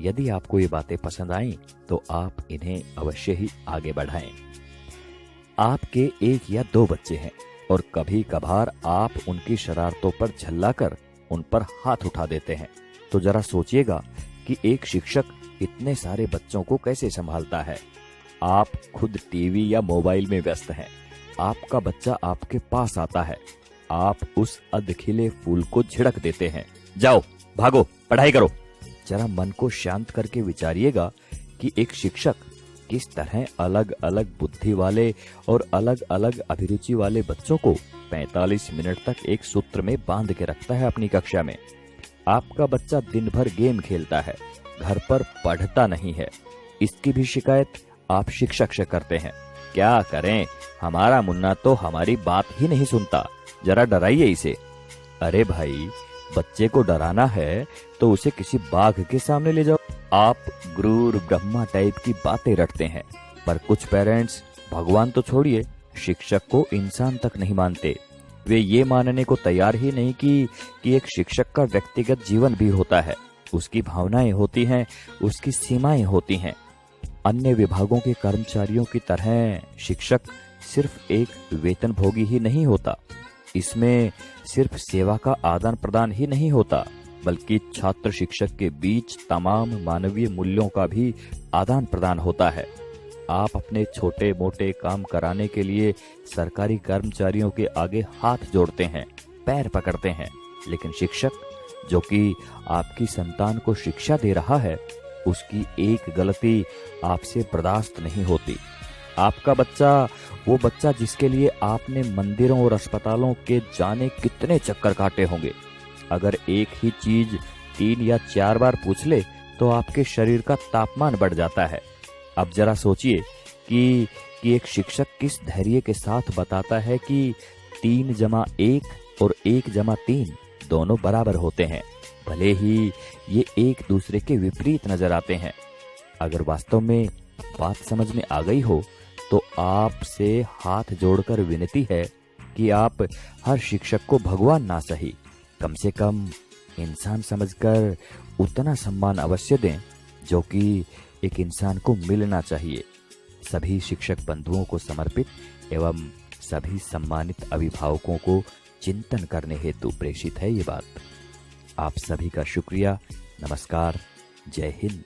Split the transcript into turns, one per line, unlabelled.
यदि आपको ये बातें पसंद आईं तो आप इन्हें अवश्य ही आगे बढ़ाएं। आपके 1 या 2 बच्चे हैं और कभी कभार आप उनकी शरारतों पर झल्लाकर उन पर हाथ उठा देते हैं, तो जरा सोचिएगा कि एक शिक्षक इतने सारे बच्चों को कैसे संभालता है। आप खुद टीवी या मोबाइल में व्यस्त हैं, आपका बच्चा आपके पास आता है, आप उस अधखिले फूल को झिड़क देते हैं, जाओ भागो पढ़ाई करो। जरा मन को शांत करके विचारिएगा कि एक शिक्षक किस तरह अलग अलग बुद्धि वाले और अलग अलग अभिरुचि वाले बच्चों को 45 मिनट तक एक सूत्र में बांध के रखता है अपनी कक्षा में। आपका बच्चा दिन भर गेम खेलता है, घर पर पढ़ता नहीं है, इसकी भी शिकायत आप शिक्षक से करते हैं। क्या करें, हमारा मुन्ना तो हमारी बात ही नहीं सुनता, जरा डराइए इसे। अरे भाई, बच्चे को डराना है तो उसे किसी बाघ के सामने ले जाओ। आप गुरूर ब्रह्मा टाइप की बातें रटते हैं, पर कुछ पेरेंट्स भगवान तो छोड़िए, शिक्षक को इंसान तक नहीं मानते। वे ये मानने को तैयार ही नहीं कि एक शिक्षक का व्यक्तिगत जीवन भी होता है, उसकी भावनाएं होती हैं, उसकी सीमाएं होती हैं। अन्य विभागों के कर्मचारियों की तरह शिक्षक सिर्फ एक वेतनभोगी ही नहीं होता, इसमें सिर्फ सेवा का आदान प्रदान ही नहीं होता, बल्कि छात्र शिक्षक के बीच तमाम मानवीय मूल्यों का भी आदान प्रदान होता है। आप अपने छोटे मोटे काम कराने के लिए सरकारी कर्मचारियों के आगे हाथ जोड़ते हैं, पैर पकड़ते हैं, लेकिन शिक्षक जो कि आपकी संतान को शिक्षा दे रहा है, उसकी एक गलती आपसे बर्दाश्त नहीं होती। आपका बच्चा, वो बच्चा जिसके लिए आपने मंदिरों और अस्पतालों के जाने कितने चक्कर काटे होंगे, अगर एक ही चीज 3 या 4 बार पूछ ले तो आपके शरीर का तापमान बढ़ जाता है। अब जरा सोचिए कि एक शिक्षक किस धैर्य के साथ बताता है कि 3 + 1 और 1 + 3 दोनों बराबर होते हैं, भले ही ये एक दूसरे के विपरीत नजर आते हैं। अगर वास्तव में बात समझ में आ गई हो तो आपसे हाथ जोड़कर विनती है कि आप हर शिक्षक को भगवान ना सही, कम से कम इंसान समझकर उतना सम्मान अवश्य दें जो कि एक इंसान को मिलना चाहिए। सभी शिक्षक बंधुओं को समर्पित एवं सभी सम्मानित अभिभावकों को चिंतन करने हेतु प्रेषित है ये बात। आप सभी का शुक्रिया। नमस्कार। जय हिंद।